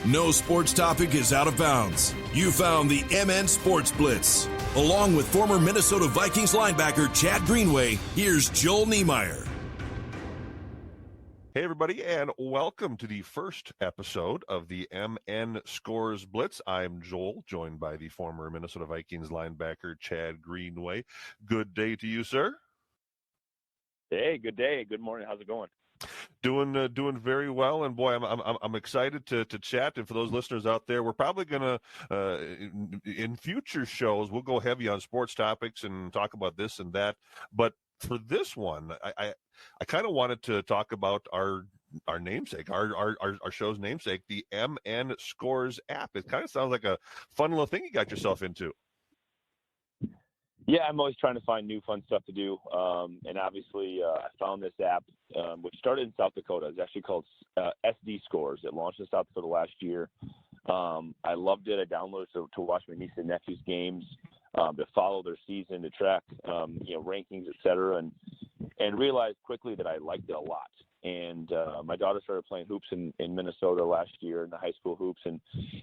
No sports topic is out of bounds. You found the MN Sports Blitz. Along with former Minnesota Vikings linebacker Chad Greenway, here's Joel Niemeyer. Hey, everybody, and welcome to the first episode of the MN Scores Blitz. I'm Joel, joined by the former Minnesota Vikings linebacker Chad Greenway. Good day to you, sir. Hey, good day. Good morning. How's it going? Doing very well, and boy, I'm excited to chat. And for those listeners out there, we're probably gonna in future shows we'll go heavy on sports topics and talk about this and that. But for this one, I kind of wanted to talk about our namesake, our show's namesake, the MN Scores app. It kind of sounds like a fun little thing you got yourself into. Yeah, I'm always trying to find new fun stuff to do. And obviously, I found this app, which started in South Dakota. It's actually called SD Scores. It launched in South Dakota last year. I loved it. I downloaded it to watch my niece and nephew's games, to follow their season, to track, rankings, et cetera, and realized quickly that I liked it a lot. And my daughter started playing hoops in Minnesota last year in the high school hoops, and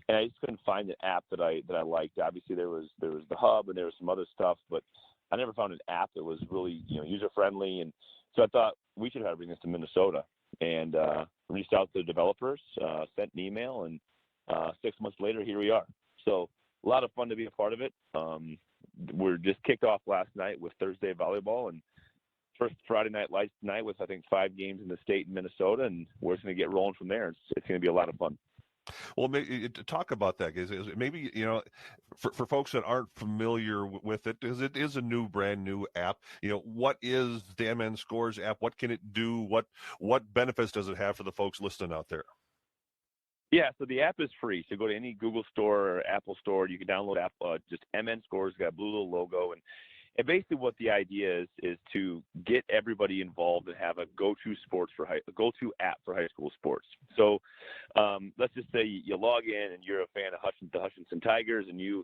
I just couldn't find an app that I liked. Obviously, there was the hub and there was some other stuff, but I never found an app that was really user friendly. And so I thought we should try to bring this to Minnesota, and reached out to the developers, sent an email, and 6 months later, here we are. So a lot of fun to be a part of it. We're just kicked off last night with Thursday volleyball, and first Friday night with, I think, 5 games in the state in Minnesota, and we're just going to get rolling from there. It's going to be a lot of fun. Well, maybe, to talk about that, is maybe, for folks that aren't familiar with it, because it is a brand new app, what is the MN Scores app? What can it do? What benefits does it have for the folks listening out there? Yeah, so the app is free. So go to any Google store or Apple store. You can download app, just MN Scores, got a blue little logo. And basically what the idea is to get everybody involved and have a go-to app for high school sports. So let's just say you log in and you're a fan of the Hutchinson Tigers, and you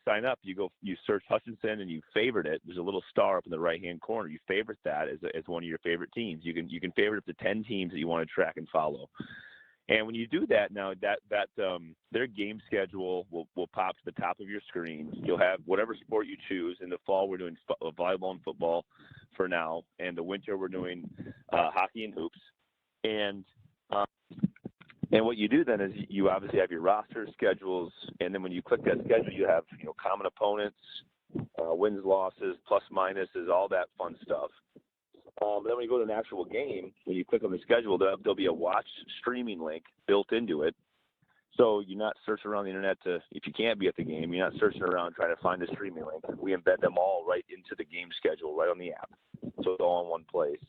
sign up. You search Hutchinson and you favorite it. There's a little star up in the right-hand corner. You favorite that as one of your favorite teams. You can favorite up to 10 teams that you want to track and follow. And when you do that, now that their game schedule will pop to the top of your screen. You'll have whatever sport you choose. In the fall, we're doing volleyball and football for now. And the winter, we're doing hockey and hoops. And what you do then is you obviously have your roster schedules. And then when you click that schedule, you have common opponents, wins, losses, plus minuses, all that fun stuff. Then when you go to an actual game, when you click on the schedule, there'll be a watch streaming link built into it. So you're not searching around the internet if you can't be at the game, you're not searching around trying to find a streaming link. We embed them all right into the game schedule, right on the app. So it's all in one place.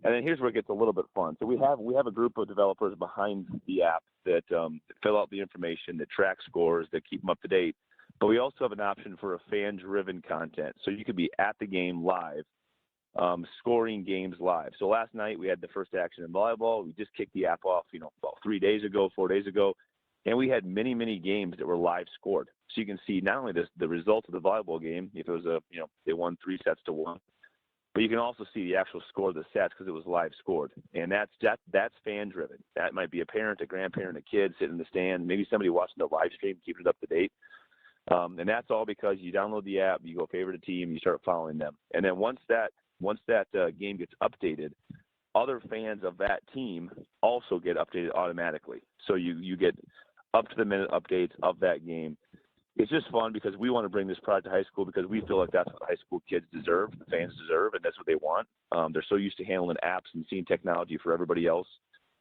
And then here's where it gets a little bit fun. So we have a group of developers behind the app that fill out the information, that track scores, that keep them up to date. But we also have an option for a fan-driven content. So you could be at the game live, scoring games live. So last night we had the first action in volleyball. We just kicked the app off, about 4 days ago, and we had many, many games that were live scored. So you can see not only the result of the volleyball game, if it was they won 3-1, but you can also see the actual score of the sets because it was live scored. And that's fan driven. That might be a parent, a grandparent, a kid sitting in the stand, maybe somebody watching the live stream, keeping it up to date. And that's all because you download the app, you go favorite a team, you start following them. And then once that game gets updated, other fans of that team also get updated automatically. So you get up-to-the-minute updates of that game. It's just fun because we want to bring this product to high school because we feel like that's what high school kids deserve, the fans deserve, and that's what they want. They're so used to handling apps and seeing technology for everybody else.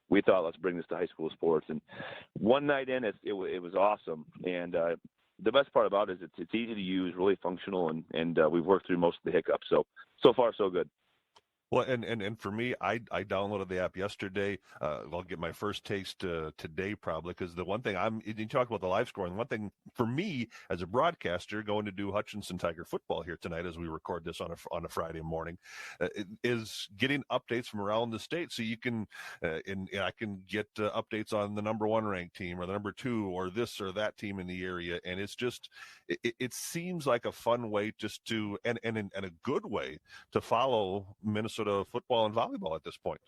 We thought, let's bring this to high school sports. And one night in, it was awesome. And the best part about it is it's easy to use, really functional, and we've worked through most of the hiccups. So far, so good. Well, and for me, I downloaded the app yesterday. I'll get my first taste today probably, because the one thing you talk about the live scoring. One thing for me as a broadcaster going to do Hutchinson Tiger football here tonight as we record this on a Friday morning, is getting updates from around the state. So you can, I can get updates on the number 1 ranked team or the number 2 or this or that team in the area, and it's just it seems like a fun way just to and a good way to follow Minnesota football and volleyball at this point.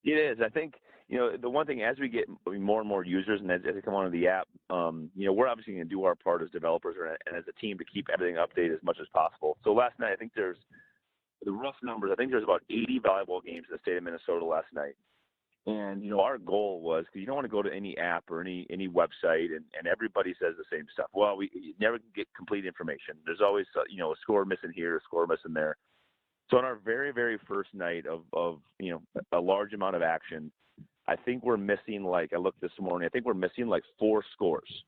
It is. I think the one thing, as we get more and more users and as they come onto the app, we're obviously going to do our part as developers and as a team to keep everything updated as much as possible. So last night, I think there's the rough numbers. I think there's about 80 volleyball games in the state of Minnesota last night. And, our goal was, because you don't want to go to any app or any website and everybody says the same stuff. Well, you never can get complete information. There's always, a score missing here, a score missing there. So on our very, very first night of a large amount of action, I think we're missing, I looked this morning, I think we're missing 4 scores.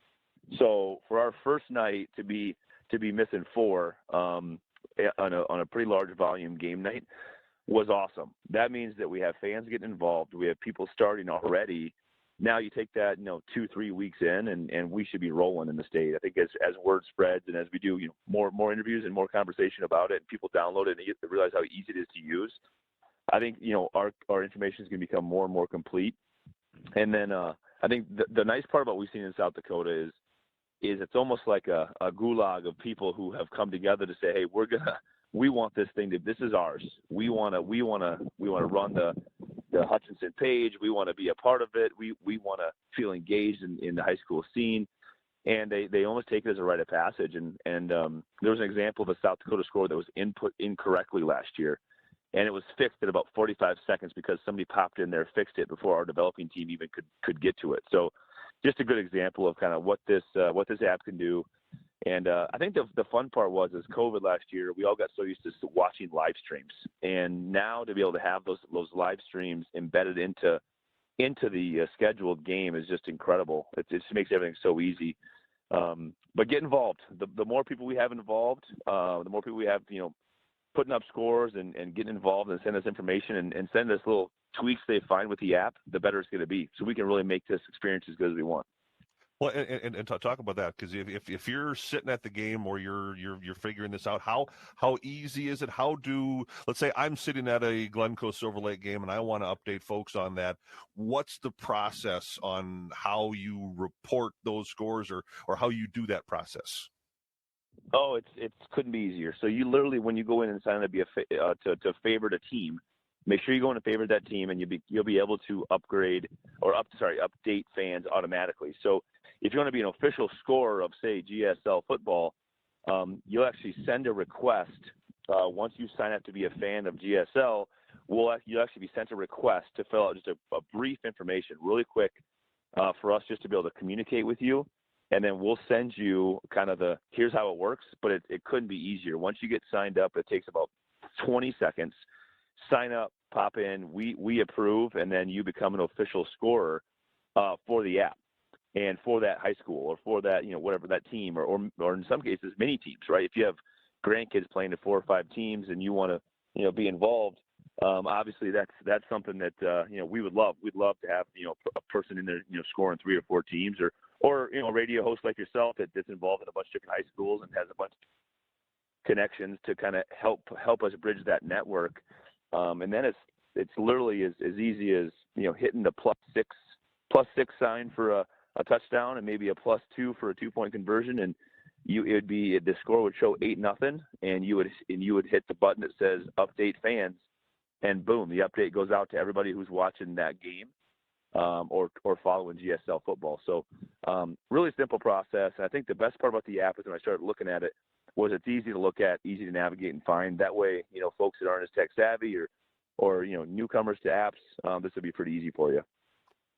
So for our first night to be missing 4 on a pretty large volume game night was awesome. That means that we have fans getting involved. We have people starting already. Now you take that, 2-3 weeks in, and we should be rolling in the state. I think as word spreads and as we do, more interviews and more conversation about it, and people download it and get to realize how easy it is to use, I think, our information is going to become more and more complete. And then I think the nice part about what we've seen in South Dakota is it's almost like a gulag of people who have come together to say, hey, we want this thing this is ours. We want to run the Hutchinson page. We want to be a part of it. We want to feel engaged in the high school scene. And they almost take it as a rite of passage. And there was an example of a South Dakota score that was input incorrectly last year. And it was fixed in about 45 seconds because somebody popped in there, fixed it before our developing team even could get to it. So just a good example of kind of what this app can do. And I think the fun part was COVID last year, we all got so used to watching live streams. And now to be able to have those live streams embedded into the scheduled game is just incredible. It just makes everything so easy. But get involved. The more people we have involved, the more people we have, putting up scores and getting involved and send us information and send us little tweaks they find with the app, the better it's going to be. So we can really make this experience as good as we want. Well, and talk about that, because if you're sitting at the game or you're figuring this out, how easy is it? Let's say I'm sitting at a Glencoe Silver Lake game and I want to update folks on that. What's the process on how you report those scores or how you do that process? Oh, it couldn't be easier. So you literally, when you go in and sign up to favorite a team, make sure you go in and favorite that team, and you'll be able to update fans automatically. So if you want to be an official scorer of, say, GSL football, you'll actually send a request. Once you sign up to be a fan of GSL, you'll actually be sent a request to fill out just a brief information, really quick, for us just to be able to communicate with you. And then we'll send you kind of here's how it works, but it couldn't be easier. Once you get signed up, it takes about 20 seconds. Sign up, pop in, we approve, and then you become an official scorer for the app and for that high school or for that, whatever that team or in some cases many teams, right? If you have grandkids playing in 4 or 5 teams and you want to, be involved, obviously that's something that, we would love. We'd love to have, a person in there, scoring 3 or 4 teams or a radio host like yourself that's involved in a bunch of different high schools and has a bunch of connections to kind of help us bridge that network. And then it's literally as easy as, hitting the plus six sign for a touchdown and maybe a +2 for a 2-point conversion. And the score would show 8-0 and you would hit the button that says update fans, and boom, the update goes out to everybody who's watching that game. Or following GSL football. So really simple process. And I think the best part about the app is when I started looking at it was it's easy to look at, easy to navigate and find. That way, folks that aren't as tech savvy or newcomers to apps, this would be pretty easy for you.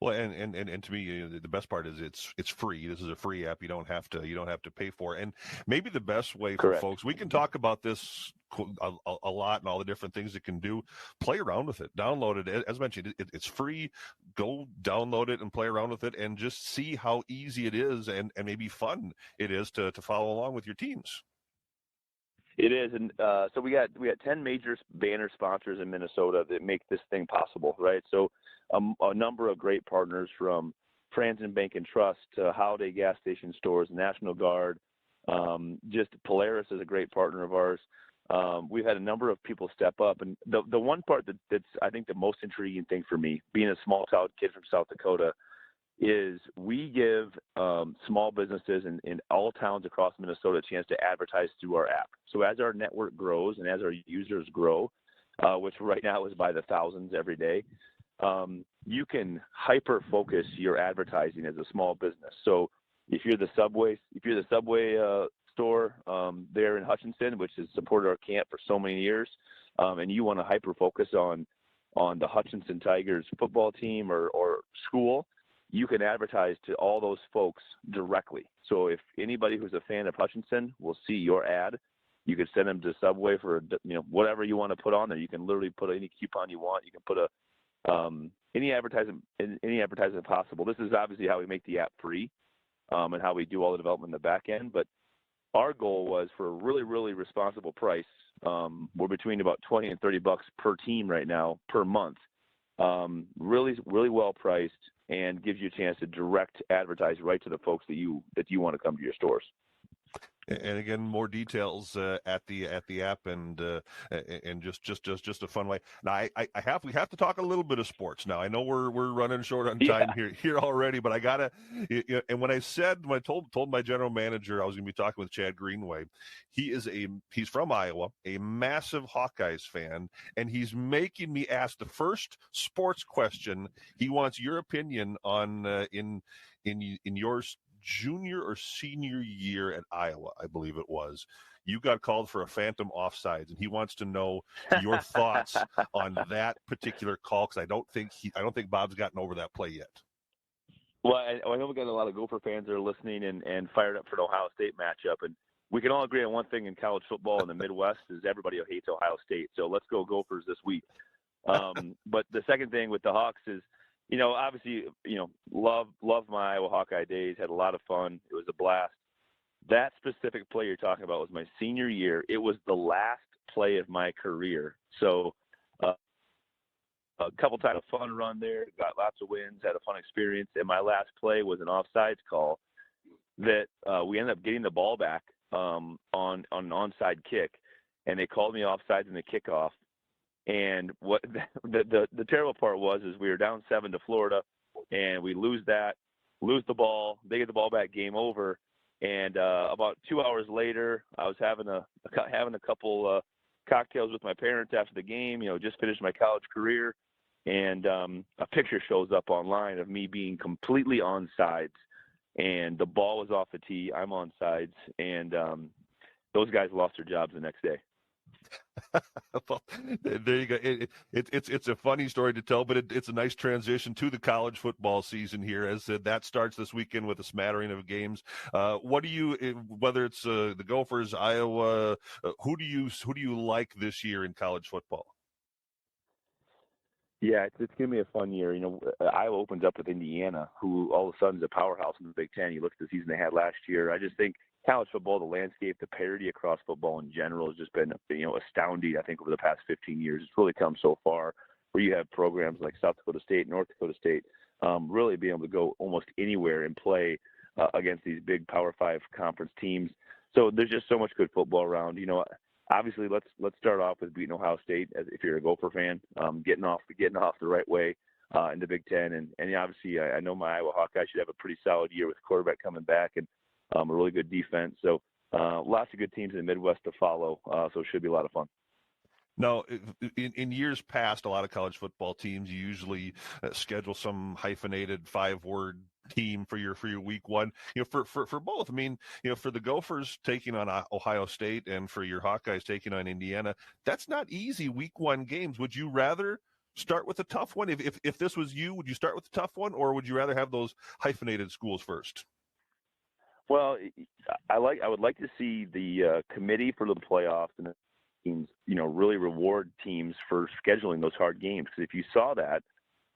Well, and to me, the best part is it's free. This is a free app. You don't have to pay for it. And maybe the best way for Correct. folks, we can talk about this a lot and all the different things it can do. Play around with it. Download it. As mentioned, it's free. Go download it and play around with it and just see how easy it is and maybe fun it is to follow along with your teams. It is, and so we got 10 major banner sponsors in Minnesota that make this thing possible, right? So a number of great partners from Franzen Bank and Trust to Holiday Gas Station Stores, National Guard, just Polaris is a great partner of ours. We've had a number of people step up, and the one part that's I think the most intriguing thing for me, being a small town kid from South Dakota, is we give small businesses in all towns across Minnesota a chance to advertise through our app. So as our network grows and as our users grow, which right now is by the thousands every day, you can hyper focus your advertising as a small business. So if you're the Subway store there in Hutchinson, which has supported our camp for so many years, and you want to hyper focus on the Hutchinson Tigers football team or school, you can advertise to all those folks directly. So if anybody who's a fan of Hutchinson will see your ad, you can send them to Subway for whatever you want to put on there. You can literally put any coupon you want. You can put any advertisement possible. This is obviously how we make the app free, and how we do all the development in the back end. But our goal was for a really, really responsible price. We're between about $20 and $30 per team right now per month. Really, really well priced, and gives you a chance to direct advertise right to the folks that you want to come to your stores. And again, more details at the app, and just a fun way. Now, we have to talk a little bit of sports. Now, I know we're running short on time here already, but I gotta. And when I told my general manager I was going to be talking with Chad Greenway, he's from Iowa, a massive Hawkeyes fan, and he's making me ask the first sports question. He wants your opinion on in your junior or senior year at Iowa, I believe it was. You got called for a phantom offsides, and he wants to know your thoughts on that particular call, because I don't think Bob's gotten over that play yet. Well, I know we got a lot of Gopher fans that are listening and fired up for the Ohio State matchup, and we can all agree on one thing in college football in the Midwest is everybody hates Ohio State. So let's go Gophers this week. But the second thing with the Hawks is, obviously, love my Iowa Hawkeye days, had a lot of fun. It was a blast. That specific play you're talking about was my senior year. It was the last play of my career. So a couple times a fun run there, got lots of wins, had a fun experience. And my last play was an offsides call that we ended up getting the ball back on an onside kick. And they called me offsides in the kickoff. And what the terrible part was is we were down 7 to Florida, and we lose the ball. They get the ball back, game over. And about 2 hours later, I was having a couple cocktails with my parents after the game. Just finished my college career, and a picture shows up online of me being completely onside, and the ball was off the tee. I'm onside, and those guys lost their jobs the next day. Well, there you go. It's a funny story to tell, but it's a nice transition to the college football season here, as that starts this weekend with a smattering of games. What do you, whether it's the Gophers, Iowa, who do you like this year in college football? Yeah, it's going to be a fun year. Iowa opens up with Indiana, who all of a sudden is a powerhouse in the Big Ten. You look at the season they had last year. I just think college football, the landscape, the parity across football in general has just been, astounding. I think over the past 15 years, it's really come so far, where you have programs like South Dakota State, North Dakota State, really being able to go almost anywhere and play against these big Power 5 conference teams. So there's just so much good football around. Obviously, let's start off with beating Ohio State, as if you're a Gopher fan, getting off the right way in the Big Ten, and obviously I know my Iowa Hawkeyes should have a pretty solid year with quarterback coming back and a really good defense. So lots of good teams in the Midwest to follow. So it should be a lot of fun. Now, in years past, a lot of college football teams usually schedule some hyphenated 5-word team for your week one. For both. I mean, for the Gophers taking on Ohio State and for your Hawkeyes taking on Indiana, that's not easy week one games. Would you rather start with a tough one? If this was you, would you start with the tough one, or would you rather have those hyphenated schools first? Well, I would like to see the committee for the playoffs and the teams, really reward teams for scheduling those hard games. Because if you saw that,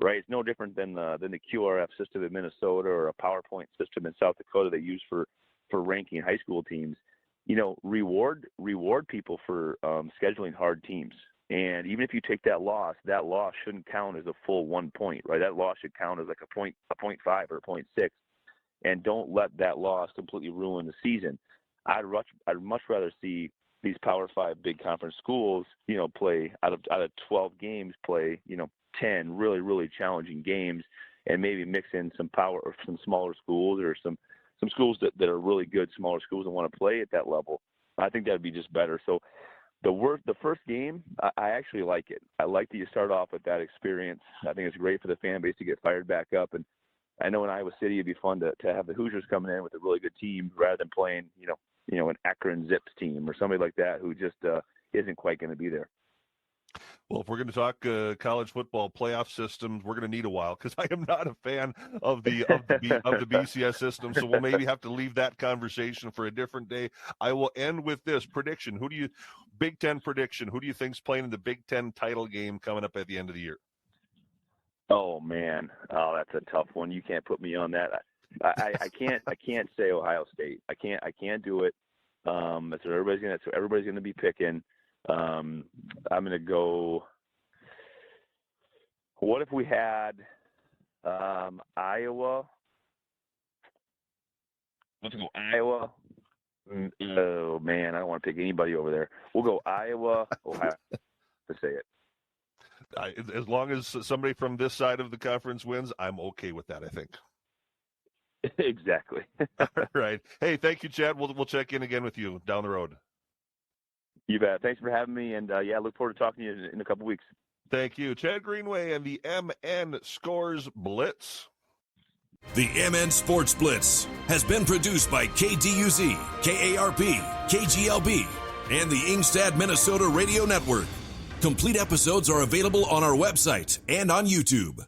right, it's no different than the QRF system in Minnesota or a PowerPoint system in South Dakota they use for ranking high school teams. Reward people for scheduling hard teams. And even if you take that loss shouldn't count as a full 1 point, right? That loss should count as like a 0.5 or a 0.6. And don't let that loss completely ruin the season. I'd much rather see these Power 5 big conference schools, play out of 12 games, play 10 really, really challenging games, and maybe mix in some power or some smaller schools or some schools that are really good smaller schools and want to play at that level. I think that would be just better. So The first game, I actually like it. I like that you start off with that experience. I think it's great for the fan base to get fired back up. And I know in Iowa City it'd be fun to have the Hoosiers coming in with a really good team rather than playing, an Akron Zips team or somebody like that who just isn't quite going to be there. Well, if we're going to talk college football playoff systems, we're going to need a while because I am not a fan of the BCS system. So we'll maybe have to leave that conversation for a different day. I will end with this prediction. Big Ten prediction? Who do you think's playing in the Big Ten title game coming up at the end of the year? Oh man, that's a tough one. You can't put me on that. I can't say Ohio State. I can't do it. That's what everybody's gonna be picking. I'm gonna go. What if we had Iowa? Let's go Iowa. Oh man, I don't want to pick anybody over there. We'll go Iowa, Ohio. To say it. As long as somebody from this side of the conference wins, I'm okay with that, I think. Exactly. All right. Hey, thank you, Chad. We'll check in again with you down the road. You bet. Thanks for having me, and look forward to talking to you in a couple weeks. Thank you. Chad Greenway and the MN Scores Blitz. The MN Sports Blitz has been produced by KDUZ, KARP, KGLB, and the Ingstad, Minnesota Radio Network. Complete episodes are available on our website and on YouTube.